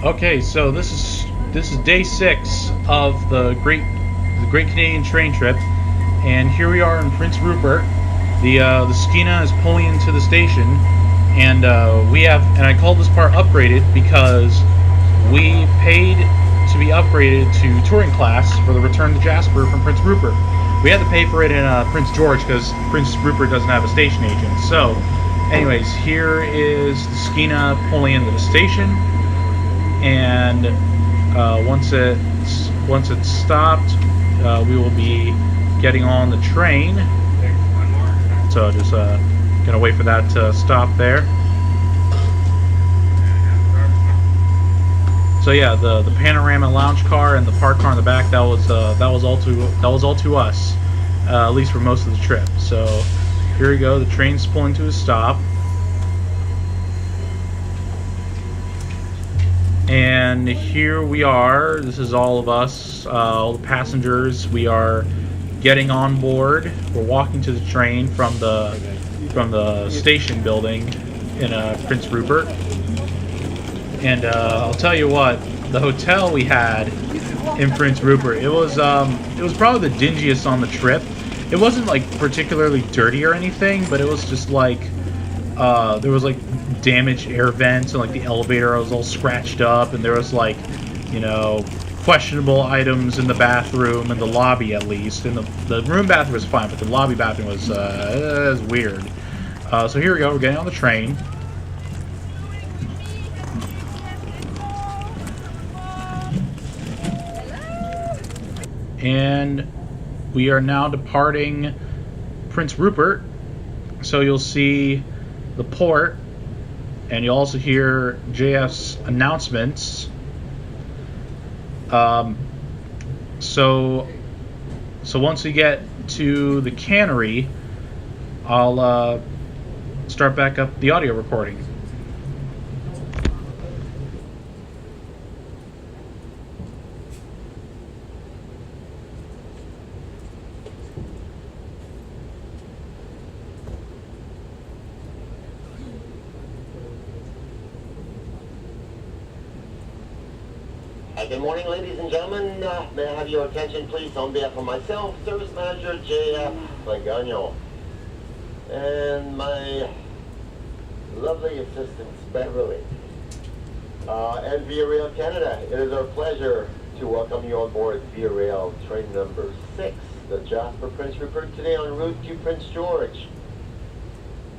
Okay, so this is day 6 of the Great Canadian Train Trip, and here we are in Prince Rupert. The Skeena is pulling into the station, and I call this part upgraded because we paid to be upgraded to touring class for the return to Jasper from Prince Rupert. We had to pay for it in Prince George because Prince Rupert doesn't have a station agent. So, anyways, here is the Skeena pulling into the station, and once it's stopped, we will be getting on the train. So just gonna wait for that to stop there. So yeah, the panorama lounge car and the park car in the back, that was all to us, at least for most of the trip. So here we go. The train's pulling to a stop. And here we are. This is all of us, all the passengers. We are getting on board. We're walking to the train from the station building in Prince Rupert. And I'll tell you what, the hotel we had in Prince Rupert, it was probably the dingiest on the trip. It wasn't like particularly dirty or anything, but it was just like there was like damaged air vents, and like the elevator was all scratched up, and there was like, questionable items in the bathroom, in the lobby at least. And the room bathroom was fine, but the lobby bathroom was weird. So here we go, we're getting on the train. And we are now departing Prince Rupert. So you'll see the port, and you'll also hear JF's announcements. So once we get to the cannery, I'll start back up the audio recording. Good morning, ladies and gentlemen. May I have your attention, please, on behalf of myself, Service Manager J.F. Gagnon, and my lovely assistant, Beverly, and Via Rail Canada. It is our pleasure to welcome you on board Via Rail train number 6, the Jasper Prince Rupert, today en route to Prince George.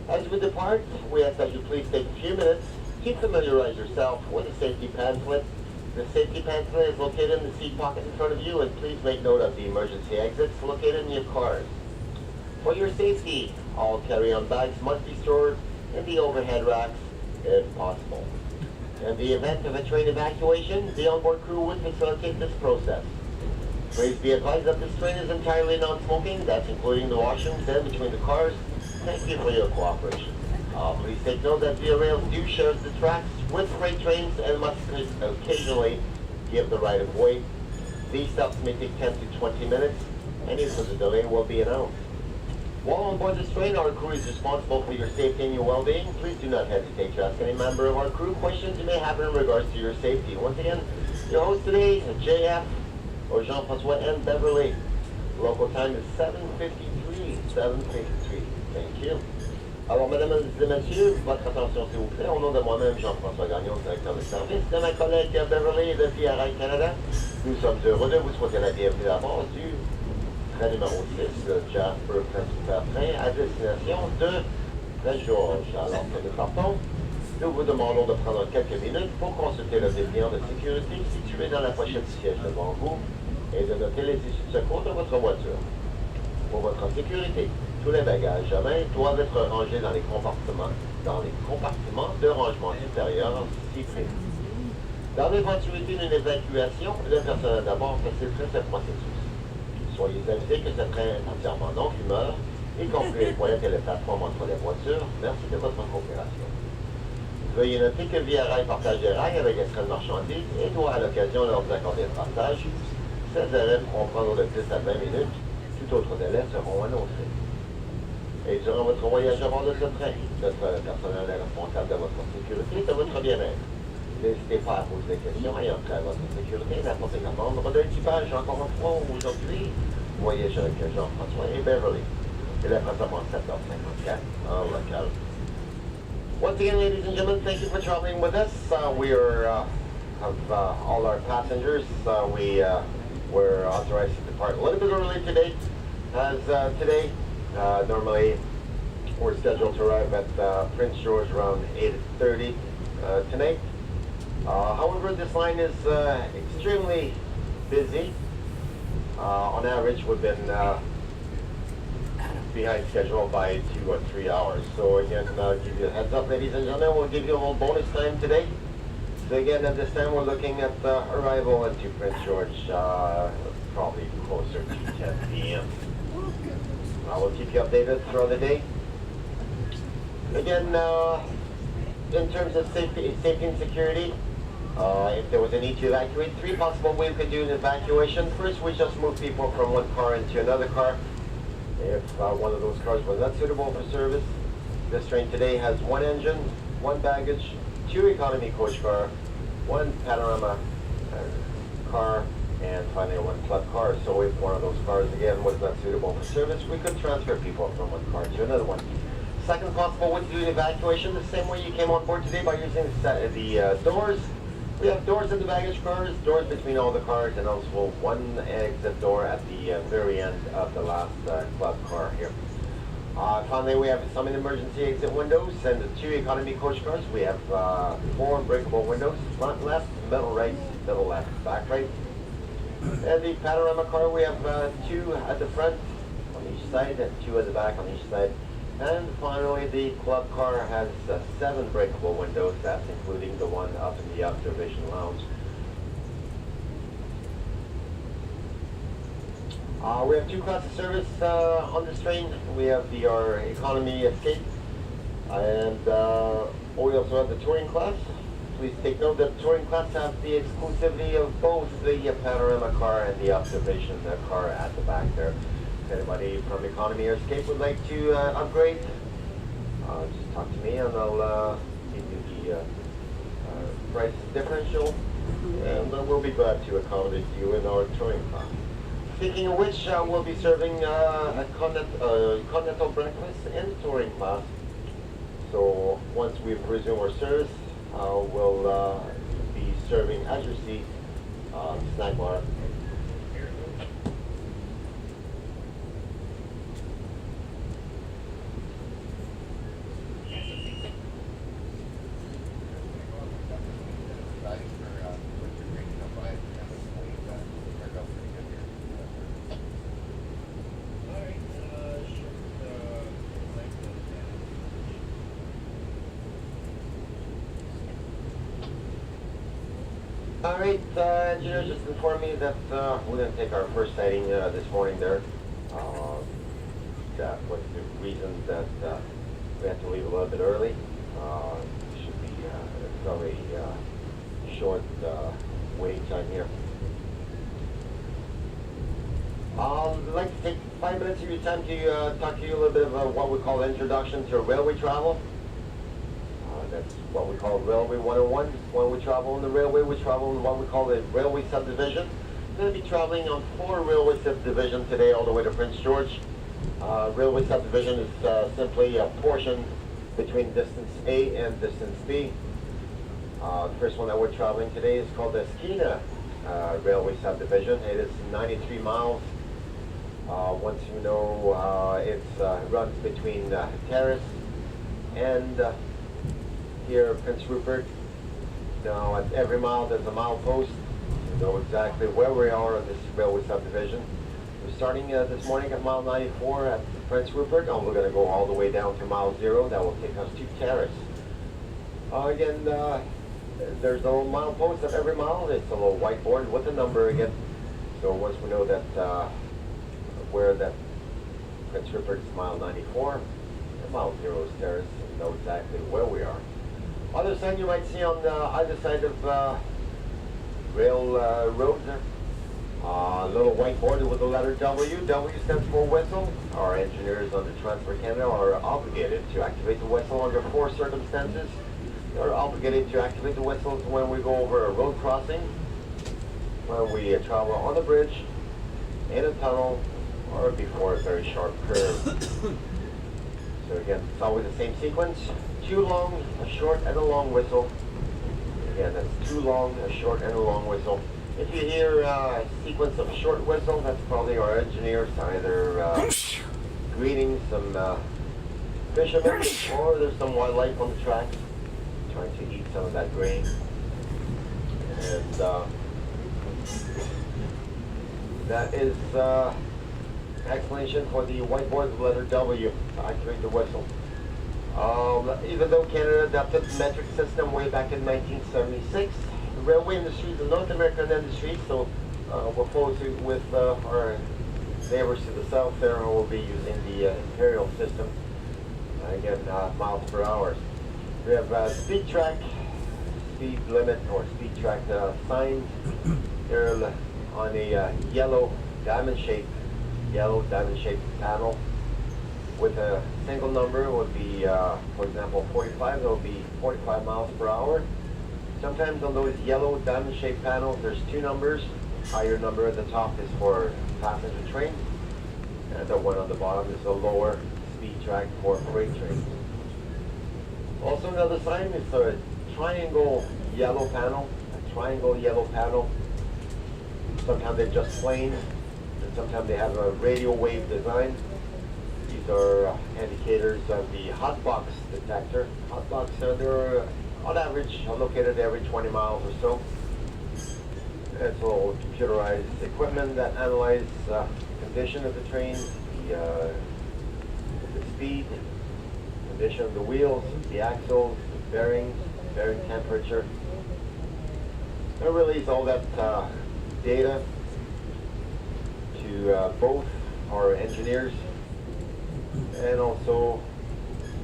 As we depart, we ask that you please take a few minutes to familiarize yourself with the safety pamphlet. The safety pamphlet is located in the seat pocket in front of you, and please make note of the emergency exits located in your cars. For your safety, all carry-on bags must be stored in the overhead racks if possible. In the event of a train evacuation, the onboard crew would facilitate this process. Please be advised that this train is entirely non-smoking, that's including the washrooms and between the cars. Thank you for your cooperation. Please take note that Via Rail do share the tracks with freight trains and must occasionally give the right of way. These stops may take 10 to 20 minutes. Any further delay will be announced. While on board this train, our crew is responsible for your safety and your well-being. Please do not hesitate to ask any member of our crew questions you may have in regards to your safety. Once again, your host today is JF, or Jean-François and Beverly. Local time is 7:53. Thank you. Alors, mesdames et messieurs, votre attention s'il vous plaît. Au nom de moi-même, Jean-François Gagnon, directeur de service, de ma collègue Beverly de Via Rail Canada, nous sommes heureux de vous souhaiter la bienvenue à bord du train numéro 6, le Jasper Prince Rupert train, à destination de Prince George. Alors que nous partons, nous vous demandons de prendre quelques minutes pour consulter le dépliant de sécurité situé dans la pochette du siège devant vous et de noter les issues de secours de votre voiture. Pour votre sécurité, tous les bagages à main doivent être rangés dans les compartiments de rangement supérieur si prévu. Dans l'éventualité d'une évacuation, le personnel d'abord faciliterait cette processus. Soyez avisés que ce train est entièrement non-fumeur, y compris les toilettes et les plateformes entre les voitures. Merci de votre coopération. Veuillez noter que Via Rail partage des rails avec les trains de marchandises et doit à l'occasion leur accorder le partage. Ces arrêts pourront prendre de 10 à 20 minutes. Tout autre délai seront annoncés. Et durant votre voyage à bord de ce train, notre personnel est responsable de votre sécurité et de votre bien-être. n'hésitez pas à poser des questions et après votre sécurité, n'importe comment. Notre équipage, encore une fois, aujourd'hui, voyage avec Jean-François et Beverly. Il est présentement 7h54 en local. Once again, ladies and gentlemen, thank you for traveling with us. We are, of all our passengers, we were authorized to depart a little bit early today, as today, normally we're scheduled to arrive at Prince George around 8:30 tonight. However, this line is extremely busy. On average, we've been behind schedule by 2 or 3 hours. So again, give you a heads up, ladies and gentlemen, we'll give you a little bonus time today. So again, at this time, we're looking at arrival into Prince George, probably closer to 10 p.m. We'll keep you updated throughout the day. Again, in terms of safety and security, if there was a need to evacuate, 3 possible ways we could do an evacuation. First, we just move people from one car into another car. If one of those cars was not suitable for service, this train today has 1 engine, 1 baggage, 2 economy coach car, 1 panorama car, and finally 1 club car. So if one of those cars again was not suitable for service, we could transfer people from one car to another one. Second possible way to do an evacuation, the same way you came on board today by using the doors. We have doors in the baggage cars, doors between all the cars, and also 1 exit door at the very end of the last club car here. Finally, we have some emergency exit windows, and the 2 economy coach cars. We have 4 breakable windows, front left, middle right, middle left, back right. And the panorama car, we have 2 at the front on each side, and 2 at the back on each side. And finally, the club car has 7 breakable windows. That's including the one up in the observation lounge. We have 2 classes of service on this train. We have our economy escape, and we also have the touring class. Please take note that the touring class have the exclusivity of both the panorama car and the observation car at the back there. If anybody from economy or escape would like to upgrade, just talk to me and I'll give you the price differential, and we'll be glad to accommodate you in our touring class. Speaking of which, we'll be serving a continental breakfast in the touring class. So once we've resumed our service, we'll be serving at your seat snack bar. Alright, engineer just informed me that we're going to take our first sighting this morning there. That was the reason that we had to leave a little bit early. Should be a very short waiting time here. I'd like to take 5 minutes of your time to talk to you a little bit about what we call introduction to railway travel. That's what we call Railway 101. When we travel on the railway, we travel in what we call the railway subdivision. We're going to be traveling on 4 railway subdivisions today all the way to Prince George. Railway subdivision is simply a portion between distance A and distance B. The first one that we're traveling today is called the Skeena Railway Subdivision. It is 93 miles. Once you know, it runs between Terrace and here Prince Rupert. Now at every mile there's a mile post. You know exactly where we are on this railway subdivision. We're starting this morning at mile 94 at Prince Rupert, and we're going to go all the way down to mile 0. That will take us to Terrace. Again, there's a little mile post at every mile. It's a little whiteboard with a number again. So once we know that where that Prince Rupert is mile 94, and mile 0 is Terrace, and we know exactly where we are. Other side you might see on either side of railroad there. A little whiteboard with the letter W. W stands for whistle. Our engineers under Transport Canada are obligated to activate the whistle under 4 circumstances. You're obligated to activate the whistles when we go over a road crossing, when we travel on the bridge, in a tunnel, or before a very sharp curve. So again, it's always the same sequence. Too long, a short, and a long whistle. Again, that's too long, a short, and a long whistle. If you hear a sequence of short whistle, that's probably our engineers either greeting some fishermen, or there's some wildlife on the track trying to eat some of that grain. And that is explanation for the whiteboard letter W to activate the whistle. Even though Canada adopted the metric system way back in 1976, the railway industry is a North American industry, so we're close with our neighbors to the south there, and we'll be using the imperial system, again, miles per hour. We have speed track, speed limit, or speed track signs. They're on a yellow diamond-shaped panel with a single number. It would be, for example, 45. It will be 45 miles per hour. Sometimes on those yellow diamond-shaped panels, there's two numbers. The higher number at the top is for passenger trains, and the one on the bottom is a lower speed track for freight trains. Also, another sign is a triangle yellow panel. A triangle yellow panel. Sometimes they're just plain, and sometimes they have a radio wave design. These are indicators of the hotbox detector. Hotbox, they're on average located every 20 miles or so. It's a little computerized equipment that analyzes the condition of the train, the speed, condition of the wheels, the axles, the bearings, bearing temperature. It relays all that data to both our engineers and also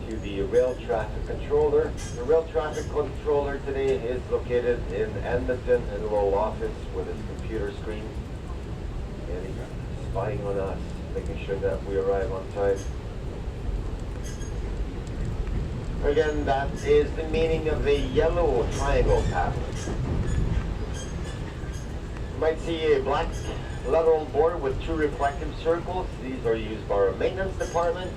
to the rail traffic controller. The rail traffic controller today is located in Edmonton in a little office with his computer screen, and he's spying on us, making sure that we arrive on time. Again, that is the meaning of the yellow triangle pattern. You might see a black lateral board with two reflective circles. These are used by our maintenance department.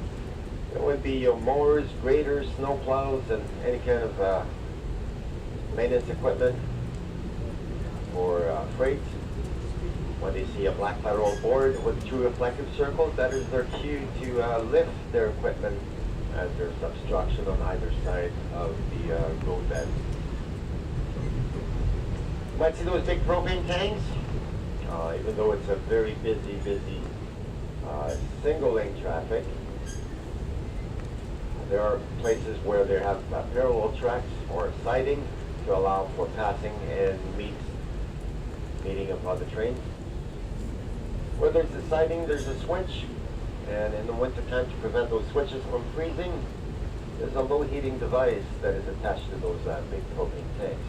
It would be mowers, graders, snow plows, and any kind of maintenance equipment for freight. When they see a black lateral board with two reflective circles, that is their cue to lift their equipment as there's obstruction on either side of the roadbed. You might see those big propane tanks. Even though it's a very busy single lane traffic, there are places where they have parallel tracks or siding to allow for passing and meeting of other trains. Where there's a siding, there's a switch, and in the winter time, to prevent those switches from freezing, there's a low heating device that is attached to those big propane tanks.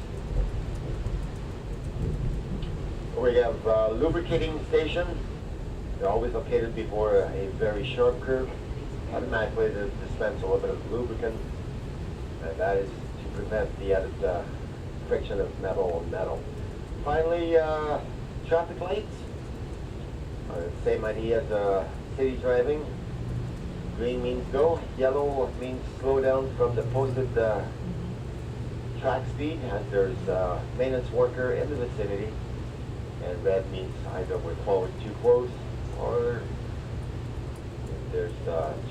We have lubricating station. They're always located before a very sharp curve. Automatically they dispense a little bit of lubricant, and that is to prevent the added friction of metal on metal. Finally, traffic lights. Same idea as city driving. Green means go, yellow means slow down from the posted track speed as there's a maintenance worker in the vicinity. And red means either we're forward too close, or there's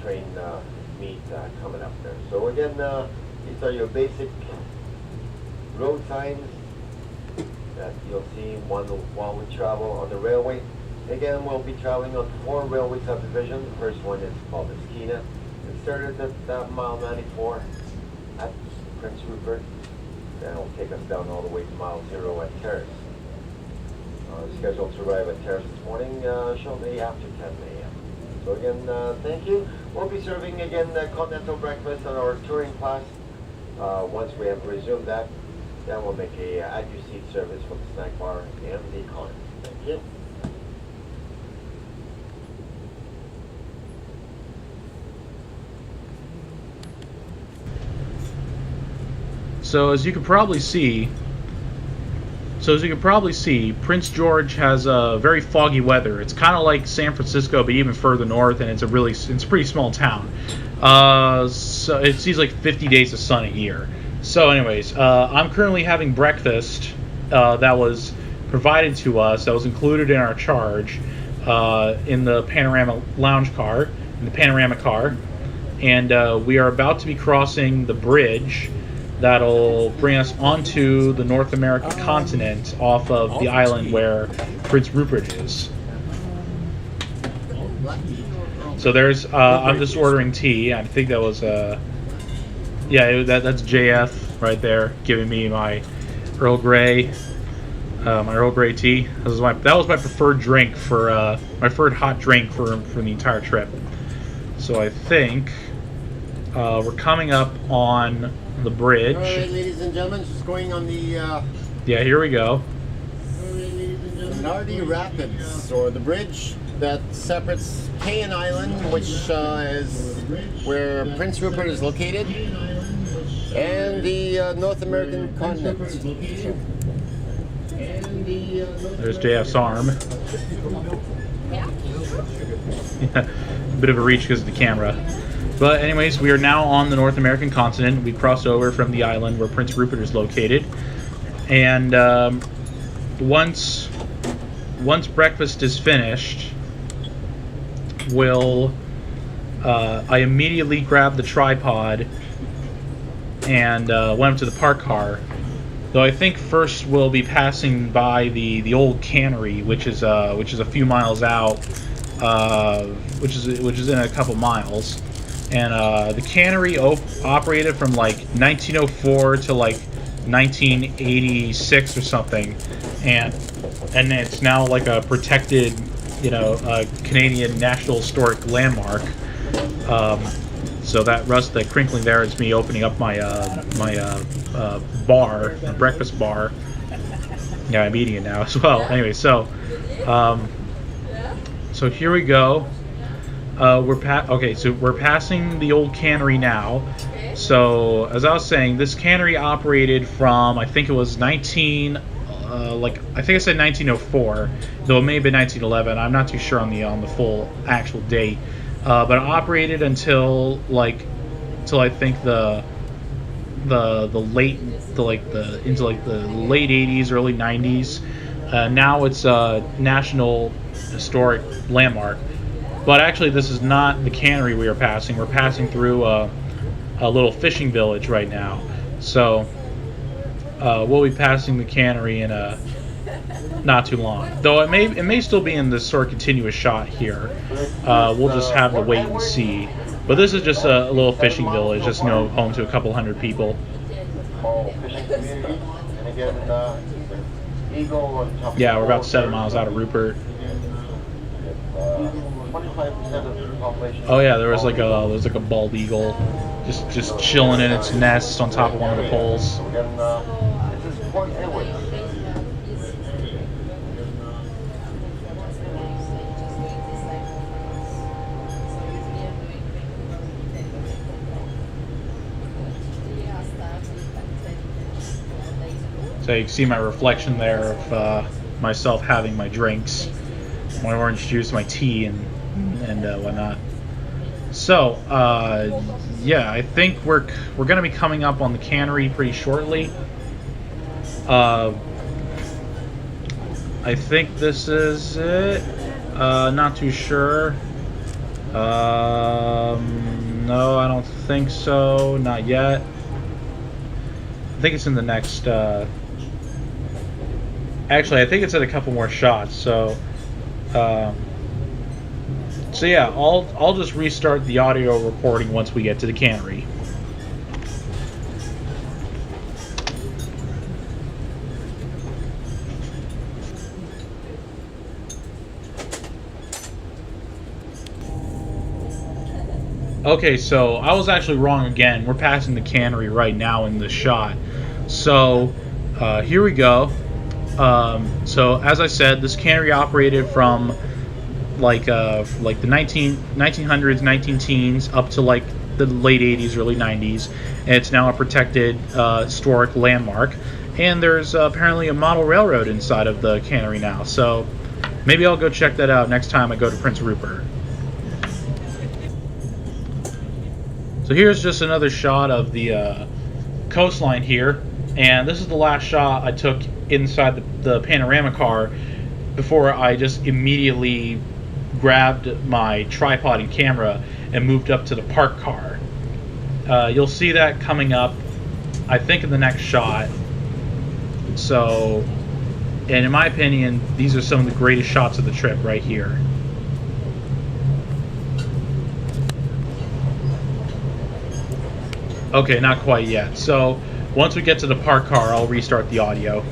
train meet coming up there. So again, these are your basic road signs that you'll see while we travel on the railway. Again, we'll be traveling on 4 railway subdivisions. The first one is called the Skeena. It started at mile 94 at Prince Rupert, and it'll take us down all the way to mile 0 at Terrace. Scheduled to arrive at Terrace this morning shortly after 10 a.m. So again, thank you. We'll be serving again continental breakfast on our touring class. Once we have resumed that, then we'll make a at-your-seat service from the snack bar and the economy. Thank you. So as you can probably see, Prince George has very foggy weather. It's kind of like San Francisco, but even further north, and it's a pretty small town. So it sees like 50 days of sun a year. So anyways, I'm currently having breakfast that was provided to us, that was included in our charge, in the Panorama Lounge car, in the Panorama car, and we are about to be crossing the bridge that'll bring us onto the North American continent off of the island where Prince Rupert is. So there's, I'm just ordering tea. I think that was, that's JF right there, giving me my Earl Grey tea. That was my preferred drink my preferred hot drink for the entire trip. So I think we're coming up on the bridge. All right, ladies and gentlemen, just going on the yeah, here we go. Nardi Rapids, or the bridge that separates Kayan Island, which is where Prince Rupert is located, and the North American continent. There's JF's arm. Yeah, a bit of a reach because of the camera. But anyways, we are now on the North American continent. We crossed over from the island where Prince Rupert is located. And once breakfast is finished, I immediately grabbed the tripod and went up to the park car. Though I think first we'll be passing by the old cannery, which is a few miles out, which is in a couple miles. And the cannery operated from like 1904 to like 1986 or something, and it's now like a protected, Canadian National Historic Landmark. So that crinkling there is me opening up my bar, my breakfast bar. Yeah, I'm eating it now as well. Anyway, so here we go. We're passing the old cannery now. So as I was saying, this cannery operated from, I think it was 1904, though it may have been 1911. I'm not too sure on the full actual date, but it operated until I think into the late 80s, early 90s. Now it's a National Historic Landmark. But actually, this is not the cannery we are passing. We're passing through a little fishing village right now. So we'll be passing the cannery in not too long. Though it may still be in this sort of continuous shot here. We'll just have to wait and see. But this is just a little fishing village, just home to a couple hundred people. Yeah, we're about 7 miles out of Rupert. Oh yeah, there was like a bald eagle, just chilling in its nest on top of one of the poles. So you can see my reflection there of myself having my drinks, my orange juice, my tea, and whatnot. So yeah, I think we're gonna be coming up on the cannery pretty shortly. I think this is it. Not too sure. No, I don't think so. Not yet. I think it's in the next. Actually, I think it's in a couple more shots. So yeah, I'll just restart the audio recording once we get to the cannery. Okay, so I was actually wrong again. We're passing the cannery right now in this shot. So here we go. So as I said, this cannery operated from like the 1900s, 19-teens up to like the late 80s, early 90s, and it's now a protected historic landmark. And there's apparently a model railroad inside of the cannery now, so maybe I'll go check that out next time I go to Prince Rupert. So here's just another shot of the coastline here, and this is the last shot I took inside the panorama car before I just immediately grabbed my tripod and camera and moved up to the park car. You'll see that coming up, I think, in the next shot. So, and in my opinion, these are some of the greatest shots of the trip right here. Okay, not quite yet. So, once we get to the park car, I'll restart the audio.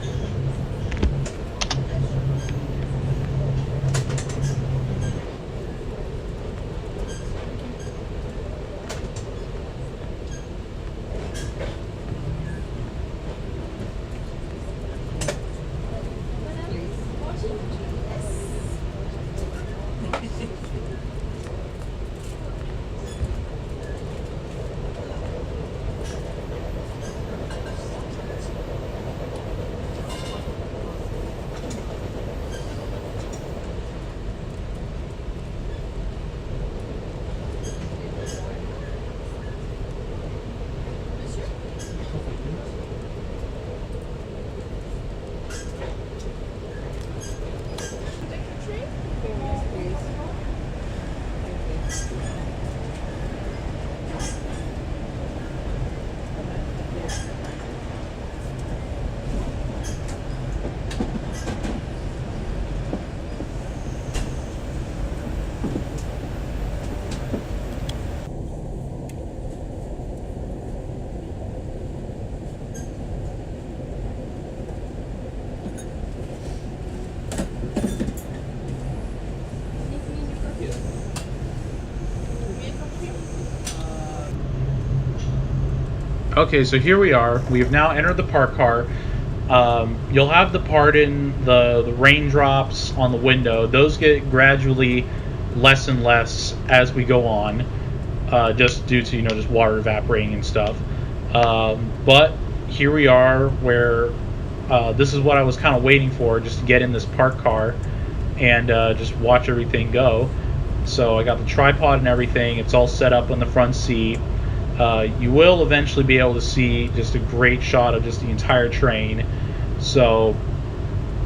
Okay, so here we are. We have now entered the park car. You'll have the pardon, the raindrops on the window. Those get gradually less and less as we go on, just due to, just water evaporating and stuff. But here we are where this is what I was kind of waiting for, just to get in this park car and just watch everything go. So I got the tripod and everything. It's all set up on the front seat. You will eventually be able to see just a great shot of just the entire train. So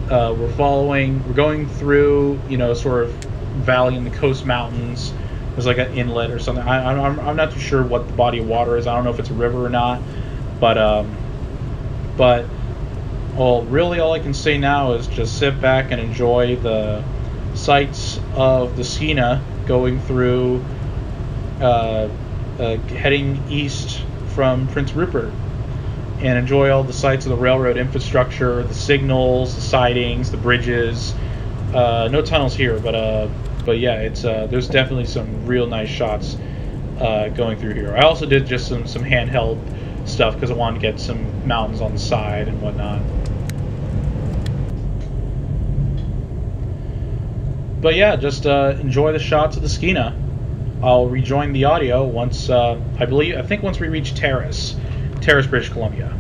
we're going through, sort of valley in the coast mountains. There's like an inlet or something. I'm not too sure what the body of water is. I don't know if it's a river or not. But really all I can say now is just sit back and enjoy the sights of the Skeena going through, heading east from Prince Rupert, and enjoy all the sights of the railroad infrastructure, the signals, the sidings, the bridges. No tunnels here, but yeah, it's there's definitely some real nice shots going through here. I also did just some handheld stuff because I wanted to get some mountains on the side and whatnot. But yeah, just enjoy the shots of the Skeena. I'll rejoin the audio once I think once we reach Terrace, British Columbia.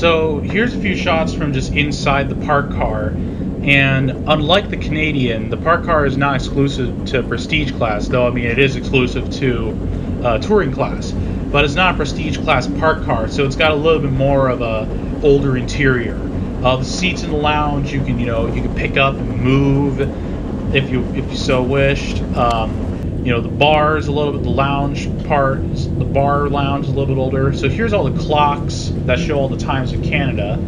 So here's a few shots from just inside the park car, and unlike the Canadian, the park car is not exclusive to prestige class, though I mean it is exclusive to touring class, but it's not a prestige class park car, so it's got a little bit more of a older interior. The seats in the lounge you can pick up and move if you so wished. The bar is a little bit, the bar lounge is a little bit older. So here's all the clocks that show all the times of Canada.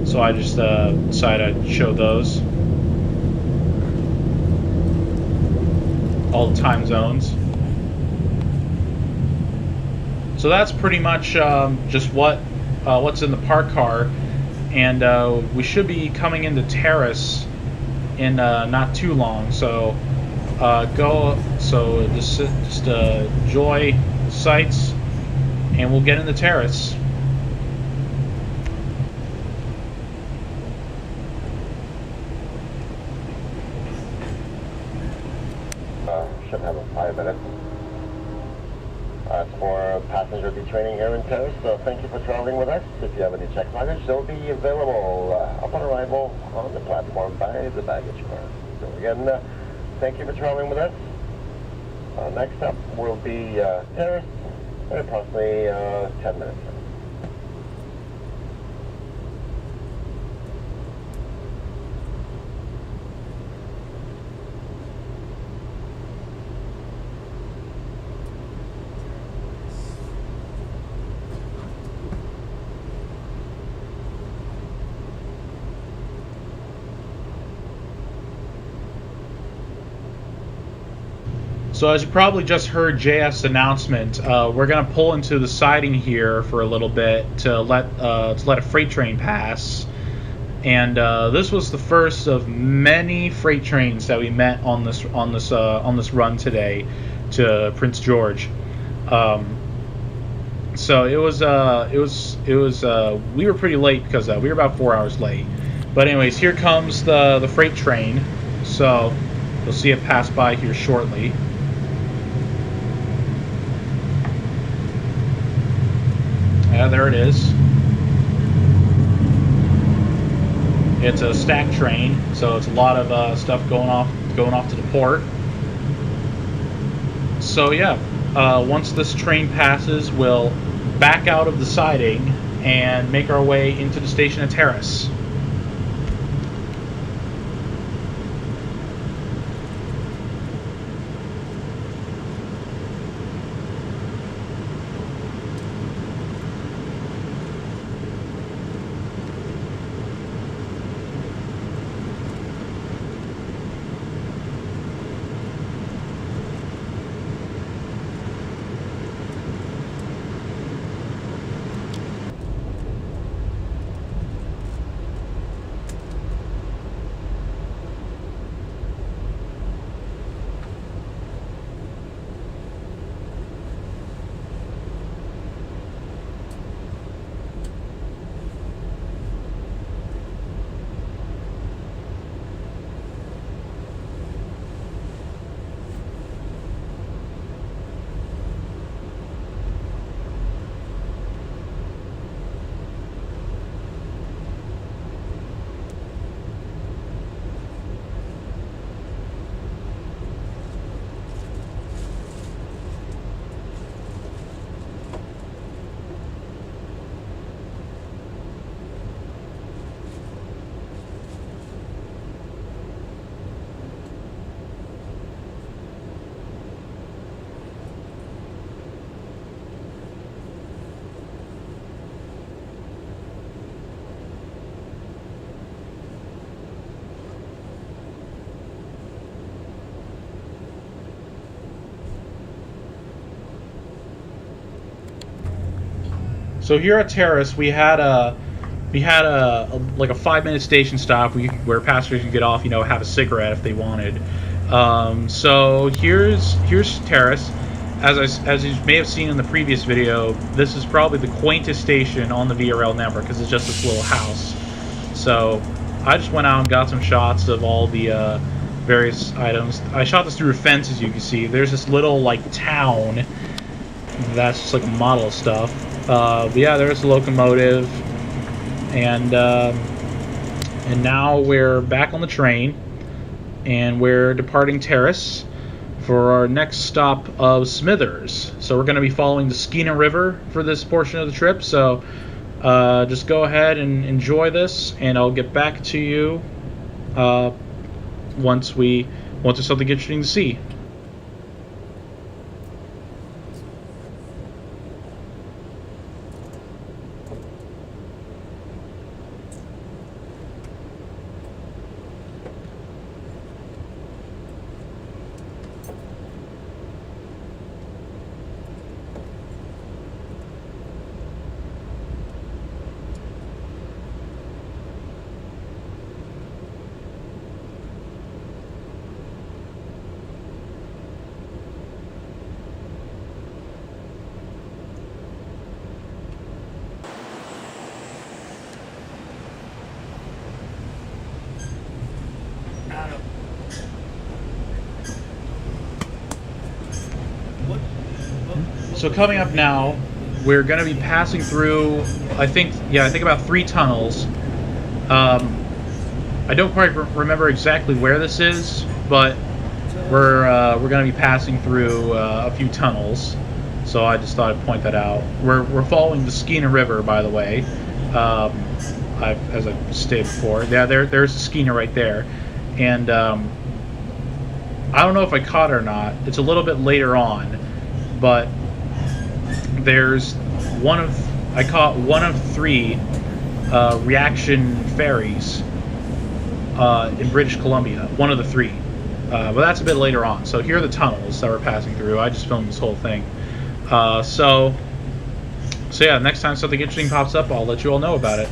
So I just decided I'd show those. All the time zones. So that's pretty much just what's in the park car. And we should be coming into Terrace in not too long. So just enjoy the sights, and we'll get in the Terrace. Should have 5 minutes. For passenger detraining here in Terrace, so thank you for traveling with us. If you have any checked luggage, they'll be available upon arrival on the platform by the baggage car. So again, thank you for traveling with us. Next up will be Terrace in approximately 10 minutes. So as you probably just heard JF's announcement, we're going to pull into the siding here for a little bit to let a freight train pass. And this was the first of many freight trains that we met on this run today to Prince George. So it was we were pretty late because we were about 4 hours late. But anyways, here comes the freight train. So you'll see it pass by here shortly. Yeah, there it is. It's a stack train, so it's a lot of stuff going off to the port. So yeah, once this train passes, we'll back out of the siding and make our way into the station at Terrace. So here at Terrace, we had a like a 5-minute station stop where passengers could get off, have a cigarette if they wanted. So here's Terrace. As you may have seen in the previous video, this is probably the quaintest station on the VRL network because it's just this little house. So I just went out and got some shots of all the various items. I shot this through a fence, as you can see. There's this little town that's just like a model of stuff. But yeah, there's a locomotive, and now we're back on the train, and we're departing Terrace for our next stop of Smithers. So we're going to be following the Skeena River for this portion of the trip. So just go ahead and enjoy this, and I'll get back to you once there's something interesting to see. So coming up now, we're going to be passing through, I think about 3 tunnels. I don't quite remember exactly where this is, but we're going to be passing through a few tunnels. So I just thought I'd point that out. We're following the Skeena River, by the way. As I stated before, yeah, there's the Skeena right there, and I don't know if I caught it or not. It's a little bit later on, but I caught one of 3 reaction ferries in British Columbia. One of the 3, but that's a bit later on. So here are the tunnels that we're passing through. I just filmed this whole thing. So yeah, next time something interesting pops up, I'll let you all know about it.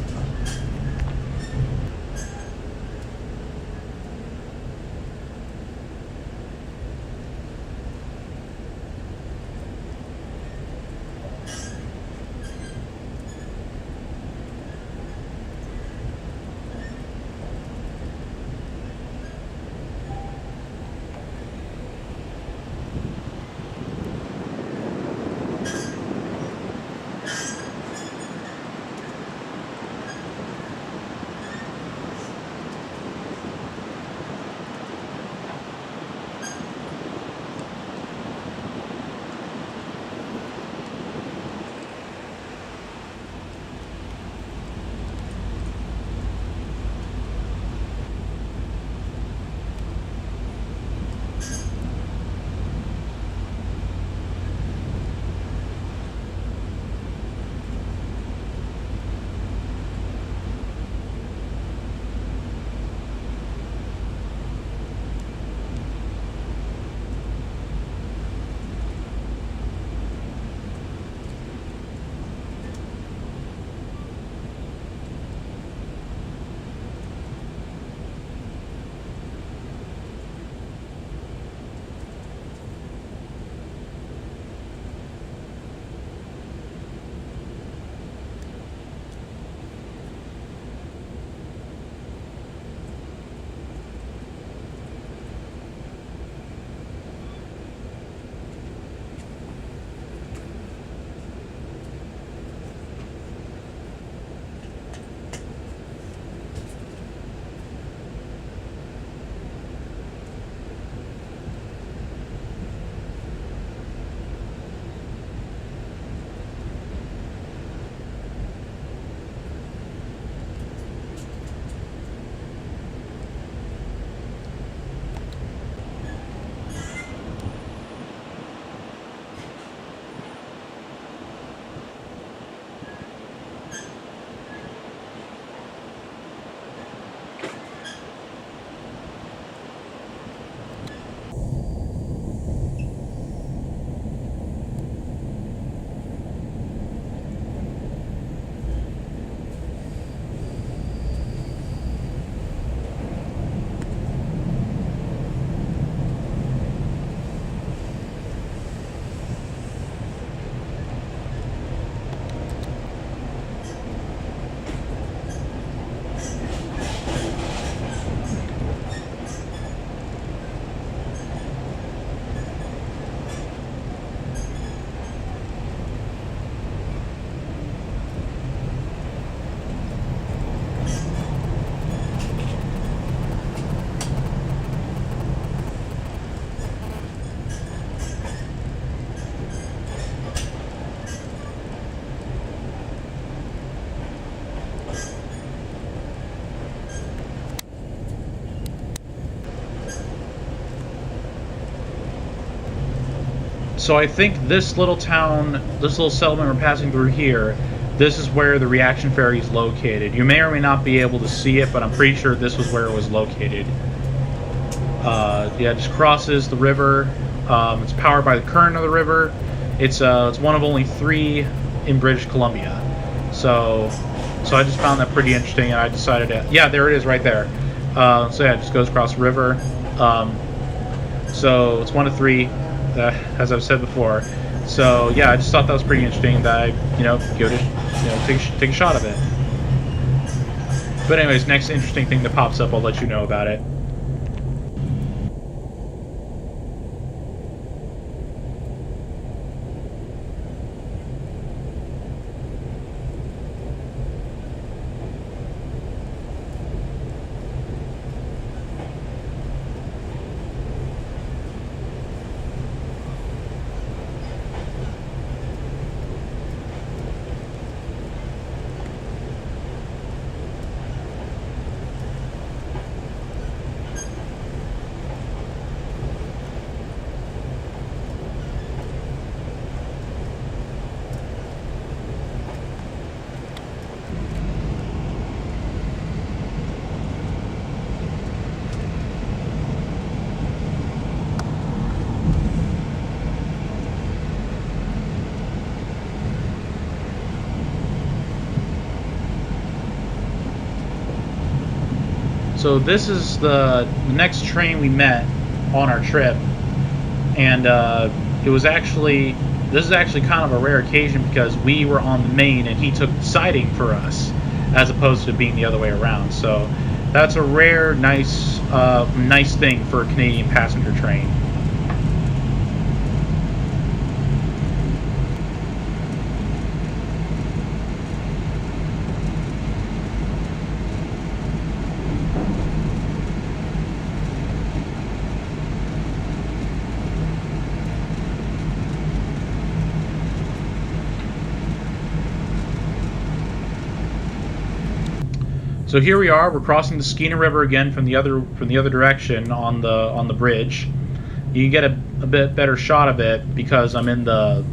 So I think this little town, this little settlement we're passing through here, this is where the reaction ferry is located. You may or may not be able to see it, but I'm pretty sure this was where it was located. Yeah, it just crosses the river. It's powered by the current of the river. It's one of only 3 in British Columbia. So I just found that pretty interesting, and I decided to, yeah, there it is right there. So yeah, it just goes across the river. So it's 1 of 3, as I've said before. So yeah, I just thought that was pretty interesting that I, go to, take a shot of it. But anyways, next interesting thing that pops up, I'll let you know about it. So this is the next train we met on our trip, and this is actually kind of a rare occasion because we were on the main and he took the siding for us, as opposed to being the other way around. So that's a rare, nice thing for a Canadian passenger train. So here we are. We're crossing the Skeena River again from the other direction on the bridge. You can get a bit better shot of it because I'm in the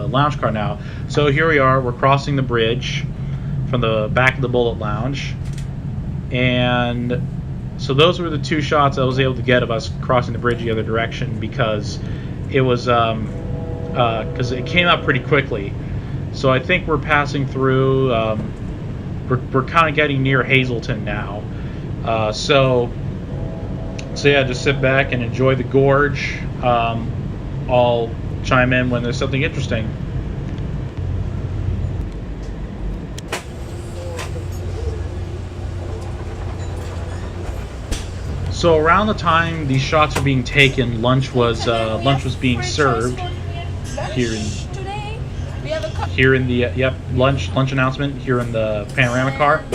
lounge car now. So here we are. We're crossing the bridge from the back of the Bullet Lounge, and so those were the 2 shots I was able to get of us crossing the bridge the other direction because it was because it came up pretty quickly. So I think we're passing through. We're kind of getting near Hazelton now. So yeah, just sit back and enjoy the gorge. I'll chime in when there's something interesting. So around the time these shots were being taken, lunch was being served here in the lunch announcement here in the panorama car.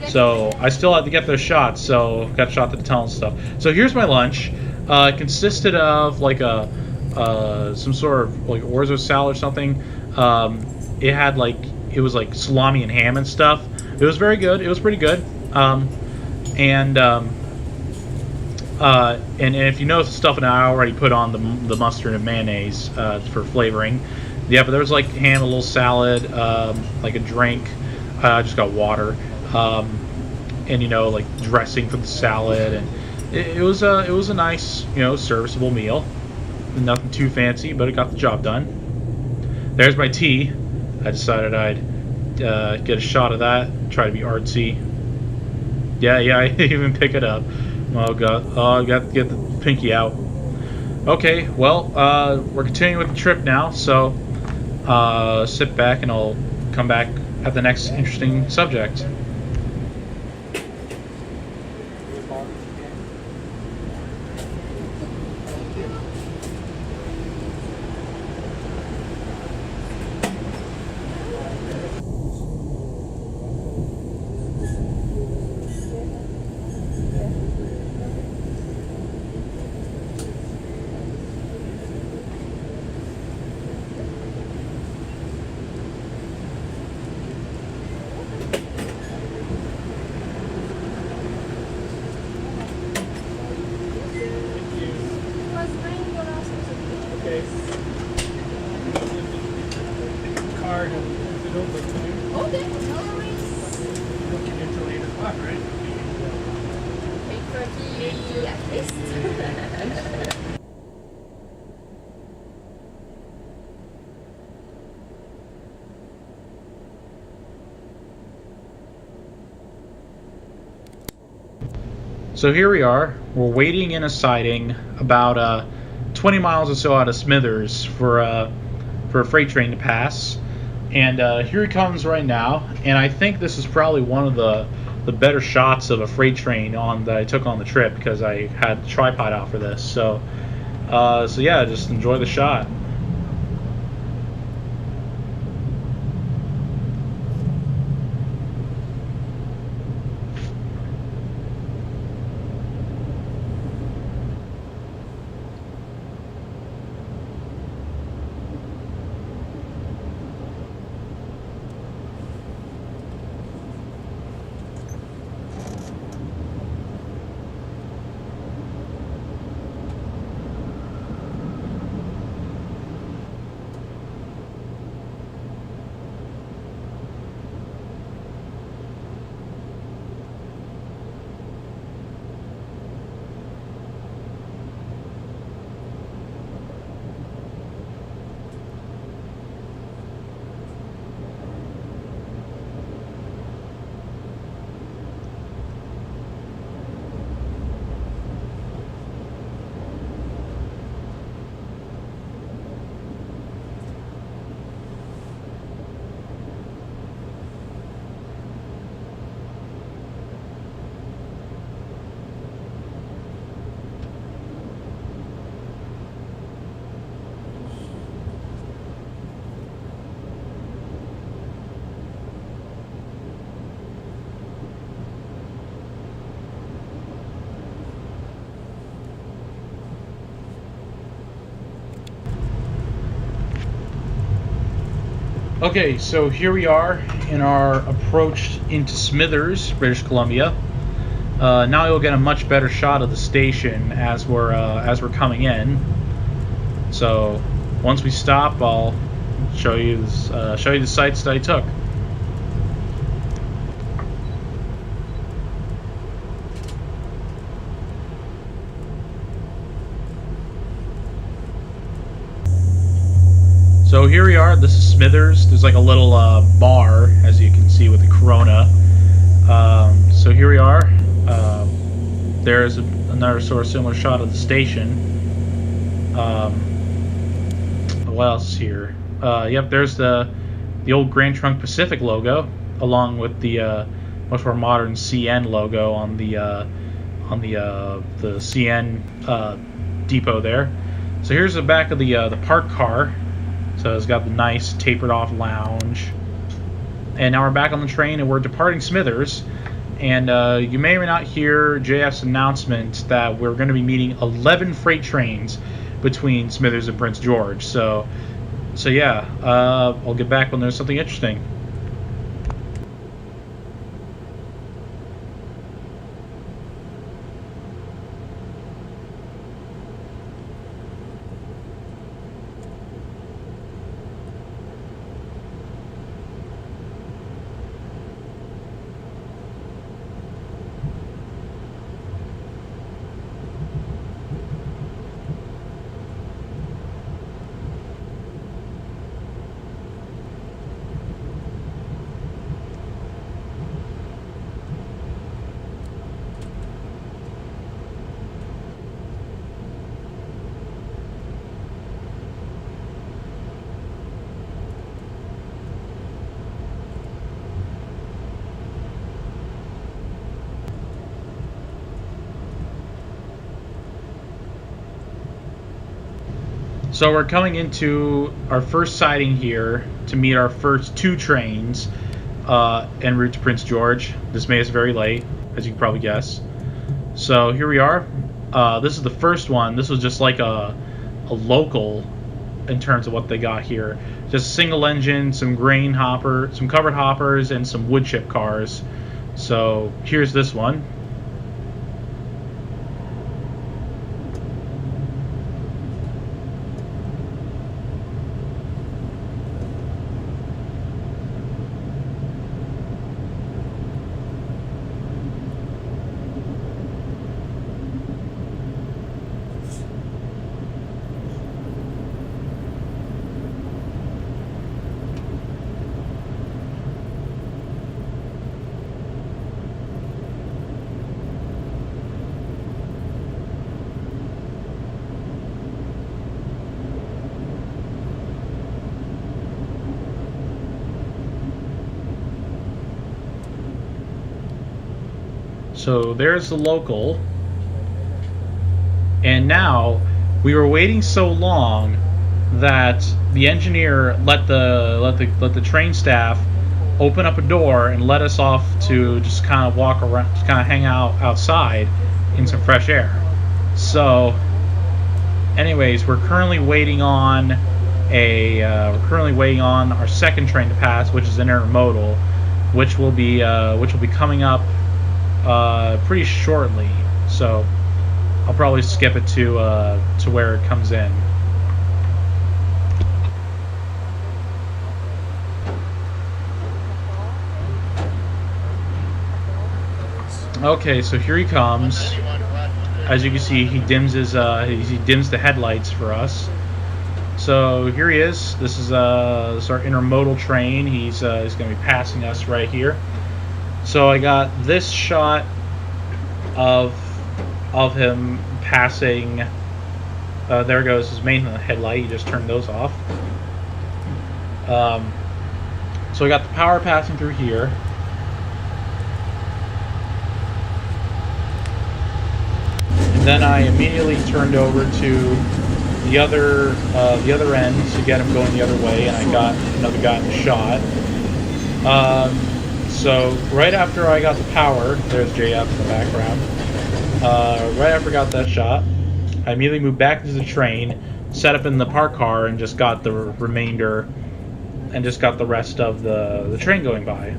So I still had to get those shots, so got shot to the tunnel and stuff. So here's my lunch. It consisted of like some sort of like orzo salad or something. It was like salami and ham and stuff. It was very good. It was pretty good. And if you notice the stuff that I already put on the mustard and mayonnaise for flavoring. Yeah, but there was like ham, a little salad, like a drink. I just got water, and like dressing for the salad, and it was a nice serviceable meal. Nothing too fancy, but it got the job done. There's my tea. I decided I'd get a shot of that. Try to be artsy. Yeah, I even pick it up. Oh god, I got to get the pinky out. Okay, well, we're continuing with the trip now, so sit back and I'll come back at the next interesting subject. car if you don't like to do. Okay, no worries. You don't get into later o'clock, right? 8:30 at least. So here we are. We're waiting in a siding about 20 miles or so out of Smithers for a freight train to pass. And here he comes right now. And I think this is probably one of the better shots of a freight train that I took on the trip, because I had the tripod out for this. So yeah, just enjoy the shot. Okay, so here we are in our approach into Smithers, British Columbia. Now you'll get a much better shot of the station as we're coming in. So once we stop, I'll show you the sights that I took. So here we are. This is Smithers. There's like a little bar, as you can see, with the Corona. So here we are. There's another sort of similar shot of the station. What else is here? Yep, there's the old Grand Trunk Pacific logo, along with the much more modern CN logo on the CN depot there. So here's the back of the parked car. So it's got the nice tapered off lounge. And now we're back on the train and we're departing Smithers. And you may or may not hear JF's announcement that we're going to be meeting 11 freight trains between Smithers and Prince George. So yeah, I'll get back when there's something interesting. So we're coming into our first siding here to meet our first two trains en route to Prince George. This made us very late, as you can probably guess. So here we are. This is the first one. This was just like a local in terms of what they got here. Just a single engine, some grain hopper, some covered hoppers, and some wood chip cars. So here's this one. So there's the local. And now we were waiting so long that the engineer let the train staff open up a door and let us off to just kind of walk around, just kind of hang out outside in some fresh air. So, anyways, we're currently waiting on our second train to pass, which is an intermodal, which will be coming up pretty shortly. So I'll probably skip it to where it comes in. Okay, so here he comes. As you can see, he dims the headlights for us. So here he is. This is our intermodal train. He's going to be passing us right here. So I got this shot of him passing. There goes his main headlight. He just turned those off. So I got the power passing through here. Then I immediately turned over to the other end to get him going the other way, and I got another guy in the shot. So right after I got the power, there's JF in the background. Right after I got that shot, I immediately moved back into the train, set up in the park car, and just got the remainder, and just got the rest of the train going by.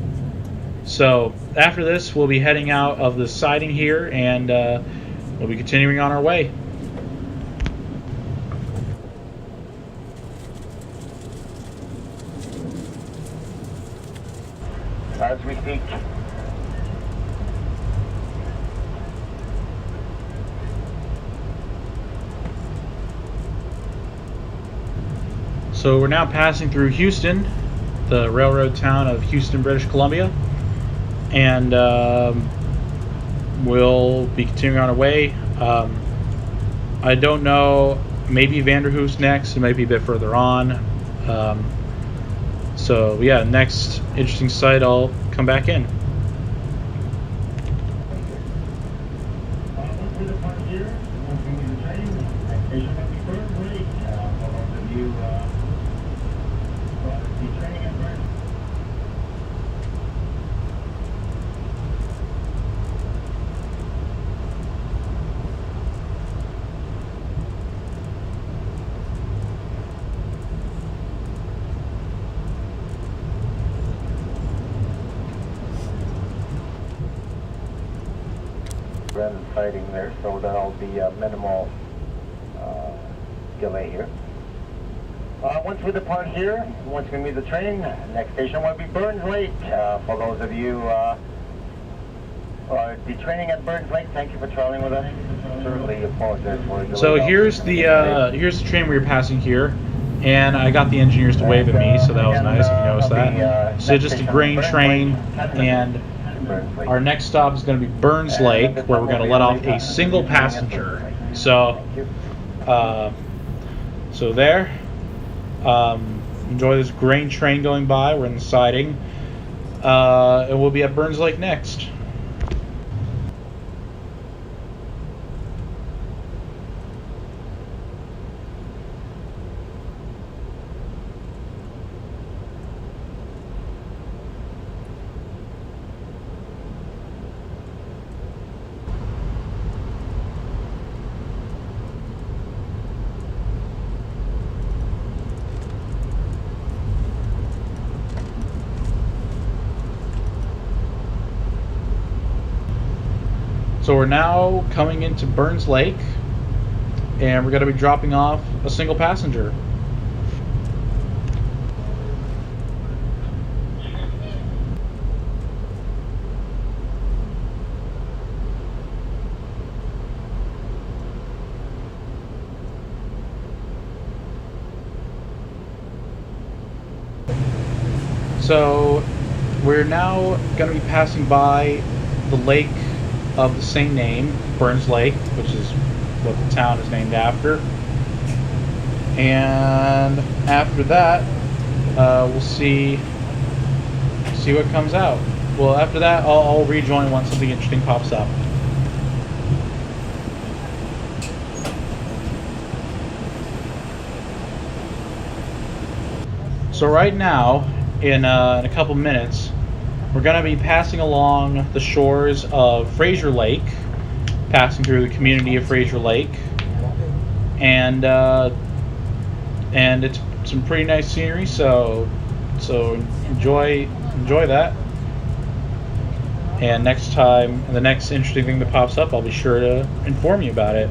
So after this, we'll be heading out of the siding here, and we'll be continuing on our way. As we speak. So we're now passing through Houston, the railroad town of Houston, British Columbia, and we'll be continuing on our way. I don't know, maybe Vanderhoof's next, it might be a bit further on. So yeah, next interesting site, I'll come back in. Random sighting there, so there'll be a minimal delay here. Once we depart here, once we meet the train, next station will be Burns Lake. For those of you who are detraining at Burns Lake, thank you for traveling with us. Certainly apologize for the delay. So here's the train we were passing here, and I got the engineers to wave at me, so that was nice if you noticed that. So just a grain train, and our next stop is going to be Burns Lake, where we're going to let off a single passenger. So, there. Enjoy this grain train going by. We're in the siding, and we'll be at Burns Lake next. So we're now coming into Burns Lake, and we're going to be dropping off a single passenger. So we're now going to be passing by the lake of the same name, Burns Lake, which is what the town is named after. And after that, we'll see what comes out. Well, after that, I'll rejoin once something interesting pops up. So right now, in a couple minutes, we're going to be passing along the shores of Fraser Lake, passing through the community of Fraser Lake, and it's some pretty nice scenery. So enjoy that. And next time, the next interesting thing that pops up, I'll be sure to inform you about it.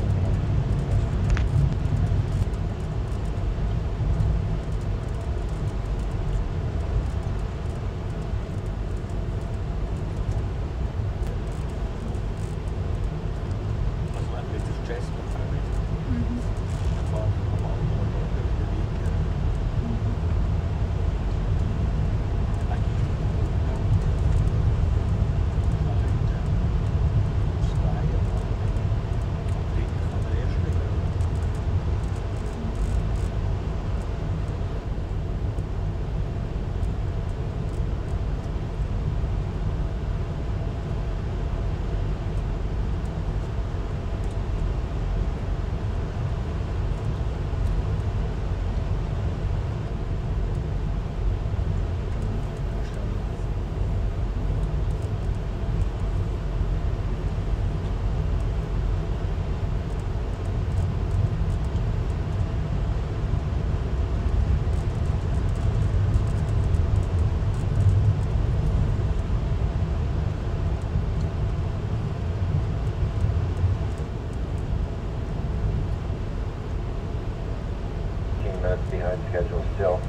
Behind schedule still.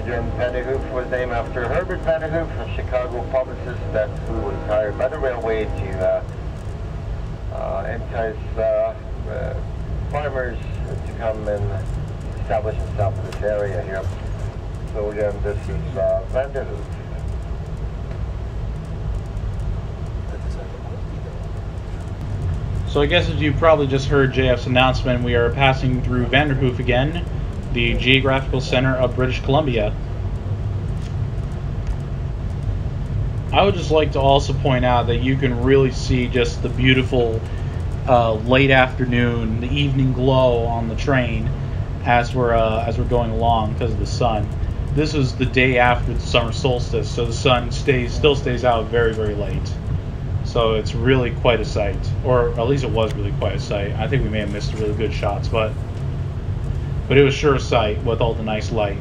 Jim Vanderhoof was named after Herbert Vanderhoof, a Chicago publicist who was hired by the railway to entice farmers to come and establish themselves in this area here. So again, this is Vanderhoof. So I guess as you probably just heard JF's announcement, we are passing through Vanderhoof again, the geographical center of British Columbia. I would just like to also point out that you can really see just the beautiful late afternoon, the evening glow on the train as we're going along because of the sun. This is the day after the summer solstice, so the sun still stays out very, very late. So it's really quite a sight, or at least it was really quite a sight. I think we may have missed really good shots, but it was sure a sight with all the nice light.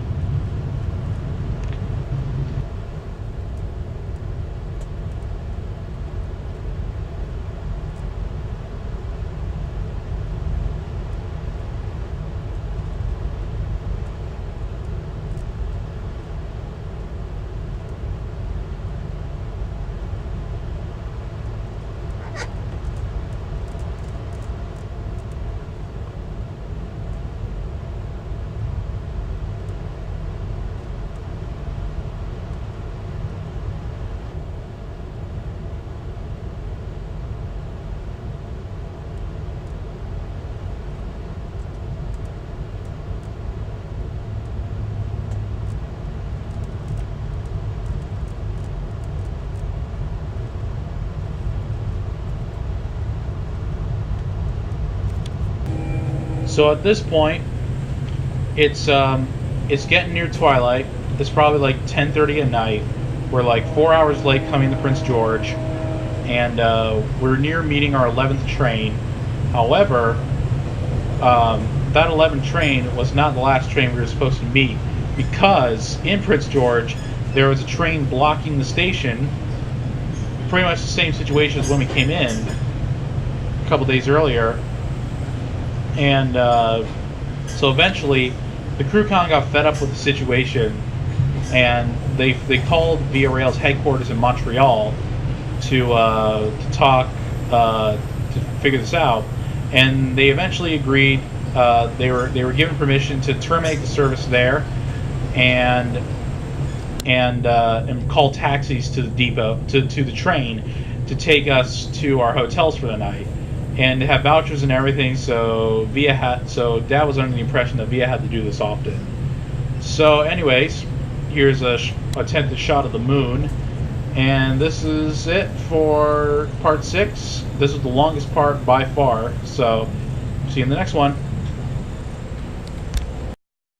So at this point, it's getting near twilight. It's probably like 10:30 at night. We're like 4 hours late coming to Prince George, and we're near meeting our 11th train. However, that 11th train was not the last train we were supposed to meet, because in Prince George there was a train blocking the station. Pretty much the same situation as when we came in a couple days earlier. And so eventually, the crew kind of got fed up with the situation, and they called Via Rail's headquarters in Montreal to talk to figure this out, and they eventually agreed. They were given permission to terminate the service there, and call taxis to the depot to the train to take us to our hotels for the night. And they have vouchers and everything, so Dad was under the impression that Via had to do this often. So anyways, here's a attempted shot of the moon, And this is it for part 6. This is the longest part by far. So, see you in the next one.